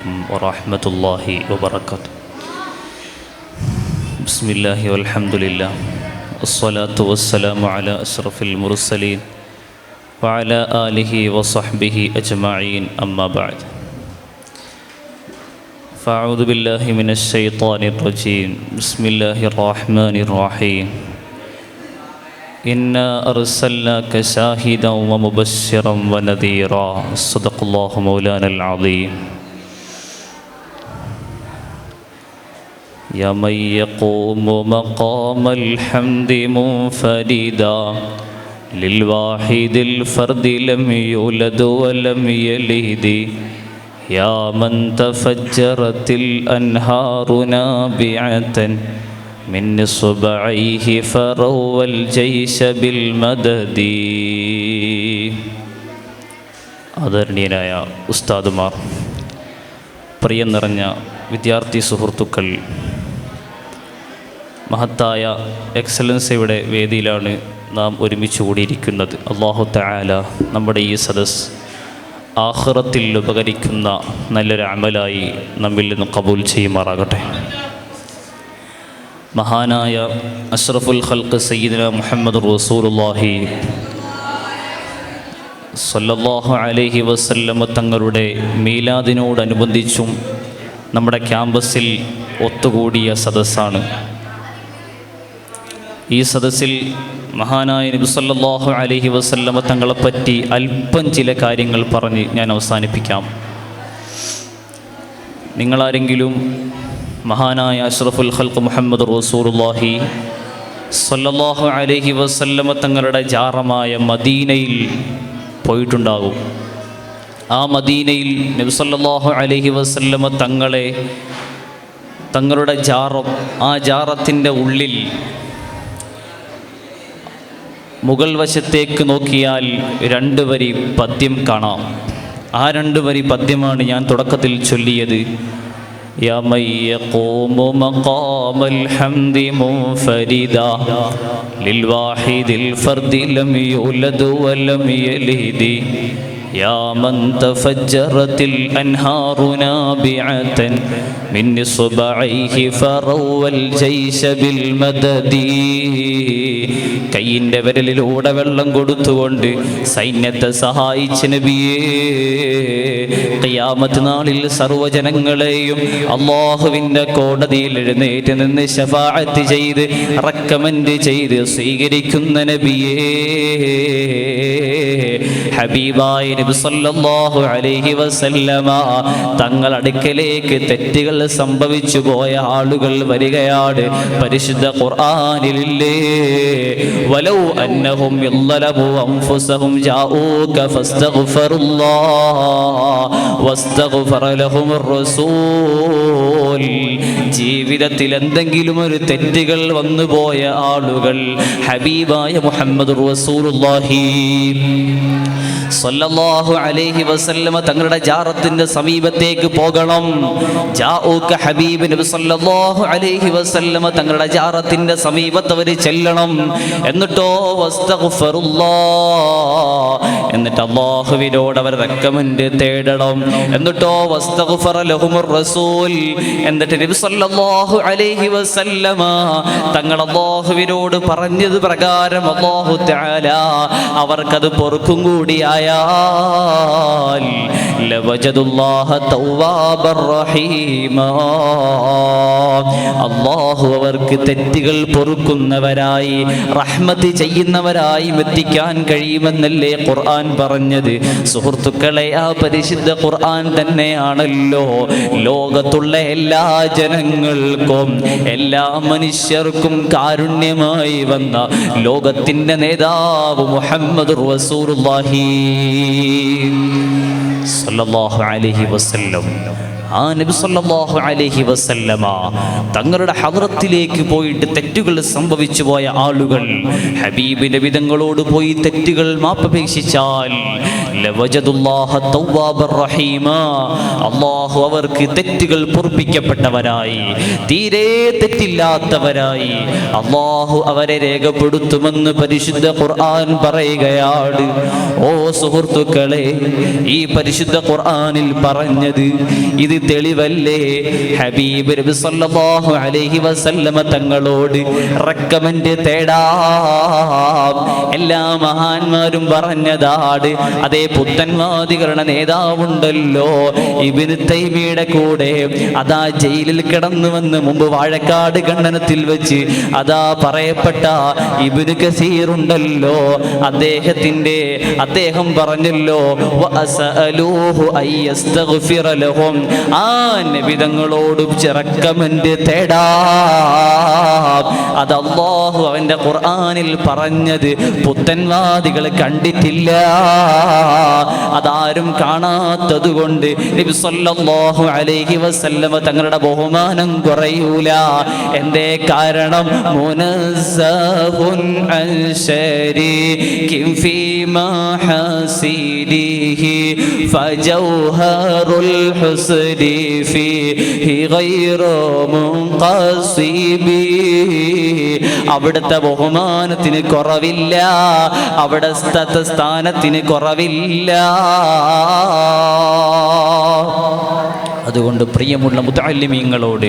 ورحمة الله وبركاته. بسم الله والحمد لله والصلاة والسلام على أشرف المرسلين وعلى آله وصحبه أجمعين أما بعد فأعوذ بالله من الشيطان الرجيم بسم الله الرحمن الرحيم إنا أرسلناك شاهدا ومبشرا ونذيرا صدق الله مولانا العظيم. يا من يقوم مقام الحمد منفردا للواحد الفرد لم يولد ولم يلد يا من تفجرت الأنهار نابعة من إصبعيه فروى الجيش بالمدد. ആദരണീയനായ ഉസ്താദുമാർ, പ്രിയം നിറഞ്ഞ വിദ്യാർത്ഥി സുഹൃത്തുക്കൾ, മഹത്തായ എക്സലൻസിയുടെ വേദിയിലാണ് നാം ഒരുമിച്ച് കൂടിയിരിക്കുന്നത്. അല്ലാഹു തആല നമ്മുടെ ഈ സദസ് ആഖിറത്തിൽ ഉപകരിക്കുന്ന നല്ലൊരു അമലായി നമ്മിൽ നിന്ന് ഖബൂൽ ചെയ്യുമാറാകട്ടെ. മഹാനായ അഷ്റഫുൽ ഖൽഖ് സയ്യിദുനാ മുഹമ്മദ് റസൂലുള്ളാഹി സ്വല്ലല്ലാഹു അലൈഹി വസല്ലം തങ്ങളുടെ മീലാദിനോടനുബന്ധിച്ചും നമ്മുടെ ക്യാമ്പസിൽ ഒത്തുകൂടിയ സദസ്സാണ്. ഈ സദസ്സിൽ മഹാനായ നബി സല്ലല്ലാഹു അലൈഹി വസല്ലം തങ്ങളെപ്പറ്റി അല്പം ചില കാര്യങ്ങൾ പറഞ്ഞ് ഞാൻ അവസാനിപ്പിക്കാം. നിങ്ങളാരെങ്കിലും മഹാനായ അഷ്റഫുൽ ഖൽഖ് മുഹമ്മദ് റസൂലുള്ളാഹി സ്വല്ലല്ലാഹു അലൈഹി വസല്ലം തങ്ങളുടെ ജാറമായ മദീനയിൽ പോയിട്ടുണ്ടാകും. ആ മദീനയിൽ നബി സല്ലല്ലാഹു അലൈഹി വസല്ലം തങ്ങളുടെ ജാറം, ആ ജാറത്തിൻ്റെ ഉള്ളിൽ മുകൾ വശത്തേക്ക് നോക്കിയാൽ 2 വരി പദ്യം കാണാം. ആ 2 വരി പദ്യമാണ് ഞാൻ തുടക്കത്തിൽ ചൊല്ലിയത്. യാ മൻ യഖൂമു മഖാമൽ ഹംദി മുൻഫരിദാ ലിൽ വാഹിദിൽ ഫർദി ലം യൂലദ് വലം യലിദ് യാ മൻ തഫജ്ജറത്തിൽ അൻഹാറു നാബിഅതൻ മിൻ ഇസ്ബഅൈഹി ഫറവൽ ജൈശ ബിൽ മദദി. കയ്യിൻ്റെ വിരലിലൂടെ വെള്ളം കൊടുത്തുകൊണ്ട് സൈന്യത്തെ സഹായിച്ച നബിയേ, ഖിയാമത്ത് നാളിൽ സർവ്വജനങ്ങളെയും അല്ലാഹുവിൻ്റെ കോടതിയിൽ എഴുന്നേറ്റ് നിന്ന് ശഫാഅത്ത് ചെയ്ത് റെക്കമെൻഡ് ചെയ്ത് സ്വീകരിക്കുന്ന നബിയേ, ഹബീബായ നബി സല്ലല്ലാഹു അലൈഹി വസല്ലമ തങ്ങൾ അടുക്കലേക്ക് തെറ്റുകൾ സംഭവിച്ചു പോയ ആളുകൾ വരികയാണ്. പരിശുദ്ധ ഖുർആനിലില്ലേ, വലൗ അന്നഹും യളലബു അൻഫുസഹും ജാഊക ഫസ്തഗ്ഫിറുല്ലാഹ വസ്തഗ്ഫറ ലഹുമുർ റസൂൽ. ജീവിതത്തിൽ എന്തെങ്കിലും ഒരു തെറ്റുകൾ വന്നുപോയ ആളുകൾ ഹബീബായ മുഹമ്മദ് റസൂലുള്ളാഹി സല്ലല്ലാഹു അലൈഹി വസല്ലമ തങ്ങളുടെ ജാറത്തിന്റെ സമീപത്തേക്ക് പോകണം. ജാഊക ഹബീബ് നബി സല്ലല്ലാഹു അലൈഹി വസല്ലമ തങ്ങളുടെ ജാറത്തിന്റെ സമീപത്ത് അവർ ചെല്ലണം. എന്നിട്ടോ വസ്തഗ്ഫിറുല്ലാഹ്, എന്നിട്ട് അല്ലാഹുവിനോട് അവർ റെക്കമെൻഡ് തേടണം. എന്നിട്ടോ വസ്തഗ്ഫറ ലഹുമുർ റസൂൽ, എന്നിട്ട് നബി സല്ലല്ലാഹു അലൈഹി വസല്ലമ തങ്ങൾ അല്ലാഹുവിനോട് പറഞ്ഞത് പ്രകാരം അല്ലാഹു തആല അവർക്കത് പൊറുക്കും കൂടിയായി ലവജദുല്ലാഹ തവ്വാബർ റഹീമാ. അല്ലാഹു അവർക്ക് തെറ്റുകൾ പൊറുക്കുന്നവരായി റഹ്മത്ത് ചെയ്യുന്നവരായി എത്തിക്കാൻ കഴിയുമെന്നല്ലേ ഖുർആൻ പറഞ്ഞത്. സുഹൃത്തുക്കളെ, ആ പരിശുദ്ധ ഖുർആൻ തന്നെയാണല്ലോ ലോകത്തുള്ള എല്ലാ ജനങ്ങൾക്കും എല്ലാ മനുഷ്യർക്കും കാരുണ്യമായി വന്ന ലോകത്തിൻ്റെ നേതാവ് മുഹമ്മദ് റസൂലുള്ളാഹി സല്ലല്ലാഹു അലൈഹി വസല്ലം. ആ നബി സല്ലല്ലാഹു അലൈഹി വസല്ലമ തങ്ങളുടെ ഹദ്റത്തിലേക്ക് പോയിട്ട് തെറ്റുകൾ സംഭവിച്ചു പോയ ആളുകൾ ഹബീബ് നബി തങ്ങളോട് പോയി തെറ്റുകൾ മാപ്പപേക്ഷിച്ചാൽ ലവജദുല്ലാഹ തവ്വാബർ റഹീമാ, അല്ലാഹു അവർക്ക് തെറ്റുകൾ പൊറുപ്പിക്കപ്പെട്ടവരായി തീരെ തെറ്റില്ലാത്തവരായി അല്ലാഹു അവരെ രേഖപ്പെടുത്തുമെന്ന് പരിശുദ്ധ ഖുർആൻ പറയുകയാണ്. ഓ സുഹൃത്തുക്കളെ, ഈ പരിശുദ്ധ ഖുർആനിൽ പറഞ്ഞത് ഇത് തെളിവല്ലേ? ഹബീബ് നബി സല്ലല്ലാഹു അലൈഹി വസല്ലമ തങ്ങളോട് റെക്കമെൻഡ് തേടാം എല്ലാ മഹാന്മാരും പറഞ്ഞതാണ്. അതേ പുത്തൻവാദികളുടെ നേതാവുണ്ടല്ലോ ഇബ്നു തൈമിയുടെ കൂടെ അതാ ജയിലിൽ കിടന്നുവെന്ന് മുമ്പ് വാഴക്കാട് ഖണ്ഡനത്തിൽ വെച്ച് അതാ പറയപ്പെട്ട ഇബ്നു കസീർ ഉണ്ടല്ലോ, അദ്ദേഹം പറഞ്ഞല്ലോ വഅസഅലൂഹു അയ്യസ്തഗ്ഫിറ ലഹും, ആ നബി തങ്ങളോട് റെക്കമെൻഡ് തേടാം. അത് അല്ലാഹു അവന്റെ ഖുർആനിൽ പറഞ്ഞത് പുത്തൻവാദികൾ കണ്ടിട്ടില്ല, അതാരും കാണാത്തത് കൊണ്ട് നബി സല്ലല്ലാഹു അലൈഹി വസല്ലമ തങ്ങളുടെ ബഹുമാനം കുറയൂല. എന്തേ കാരണം? മുനസ്സഹുൻ അൻ ശരീകിൻ ഫീ മഹസിദിഹി ഫജൗഹറുൽ ഹുസ്നി ഫീഹി ഗൈറു മുൻഖസിബി. അവിടുത്തെ ബഹുമാനത്തിന് കുറവില്ല, അവിടെ സ്ഥാനത്തിന് കുറവില്ല. അതുകൊണ്ട് പ്രിയമുള്ള മുതഅല്ലിമീങ്ങളോട്,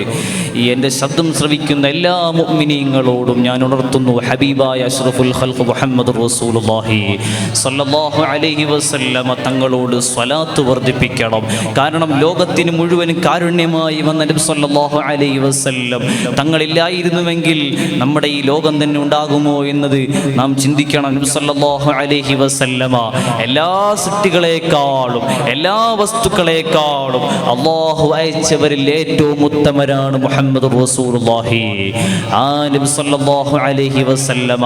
ഈ എൻ്റെ ശബ്ദം ശ്രവിക്കുന്ന എല്ലാ മുഅ്മിനീങ്ങളോടും ഞാൻ ഉണർത്തുന്നു, ഹബീബായ അഷ്റഫുൽ ഖൽഖ് മുഹമ്മദ് റസൂലുള്ളാഹി സ്വല്ലല്ലാഹു അലൈഹി വസല്ലമ തങ്ങളോട് സ്വലാത്ത് വർദ്ധിപ്പിക്കണം. കാരണം ലോകത്തിന് മുഴുവൻ കാരുണ്യമായി വന്ന നബി സ്വല്ലല്ലാഹു അലൈഹി വസല്ലം തങ്ങളില്ലായിരുന്നുവെങ്കിൽ നമ്മുടെ ഈ ലോകം തന്നെ ഉണ്ടാകുമോ എന്നത് നാം ചിന്തിക്കണം. നബി സ്വല്ലല്ലാഹു അലൈഹി വസല്ലമ എല്ലാ സൃഷ്ടികളെക്കാളും എല്ലാ വസ്തുക്കളെക്കാളും അല്ലാഹു അയച്ചവരിൽ ഏറ്റവും ഉത്തമരാണ് മുഹമ്മദ് റസൂലുള്ളാഹി. ആ നബി സല്ലല്ലാഹു അലൈഹി വസല്ലമ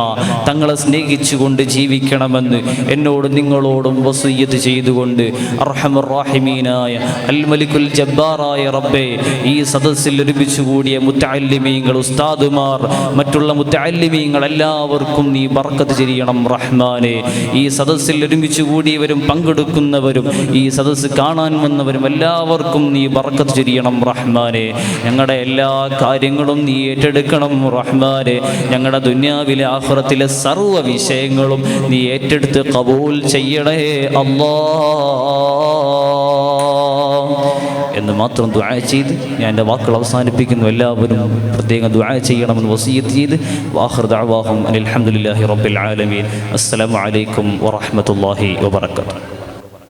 തങ്ങളെ സ്നേഹിച്ചുകൊണ്ട് ജീവിക്കണമെന്ന് എന്നോട് നിങ്ങളോടും വസിയ്യത്ത് ചെയ്തുകൊണ്ട് അർഹമർ റഹീമീനായ അൽ മലിക്കുൽ ജബ്ബാറായ റബ്ബേ, ഈ സദസ്സിൽ ഒരുമിച്ച് കൂടിയ മുതഅല്ലിമീങ്ങൾ, ഉസ്താദുമാർ, മറ്റുള്ള മുതഅല്ലിമീങ്ങൾ എല്ലാവർക്കും നീ ബർക്കത്ത് ചെയ്യണം റഹ്മാനെ. ഈ സദസ്സിൽ ഒരുമിച്ച് കൂടിയവരും പങ്കെടുക്കുന്നവരും ഈ സദസ്സ് കാണാൻ വന്നവരും എല്ലാവർക്കും നീ ബർക്കത്ത് ചെയ്യണം റഹ്മാനെ. ഞങ്ങളുടെ എല്ലാ കാര്യങ്ങളും നീ ഏറ്റെടുക്കണം റഹ്മാനെ. ഞങ്ങളുടെ ദുനിയാവിലെ ആഖിറത്തിലെ സർവ്വ വിഷയങ്ങളും നീ ഏറ്റെടുത്ത് ഖബൂൽ ചെയ്യണേ അല്ലാഹ് എന്ന് മാത്രം ദുആ ചെയ്ത് ഞാൻ എൻ്റെ വാക്കുകൾ അവസാനിപ്പിക്കുന്നു. എല്ലാവരും പ്രത്യേകം ദുആ ചെയ്യണമെന്ന് വസിയ്യത്ത് ചെയ്ത് വആഖിറു ദഅവാഹും അൽഹംദുലില്ലാഹി റബ്ബിൽ ആലമീൻ. അസ്സലാമു അലൈക്കും വറഹ്മത്തുള്ളാഹി വബറകാതുഹു.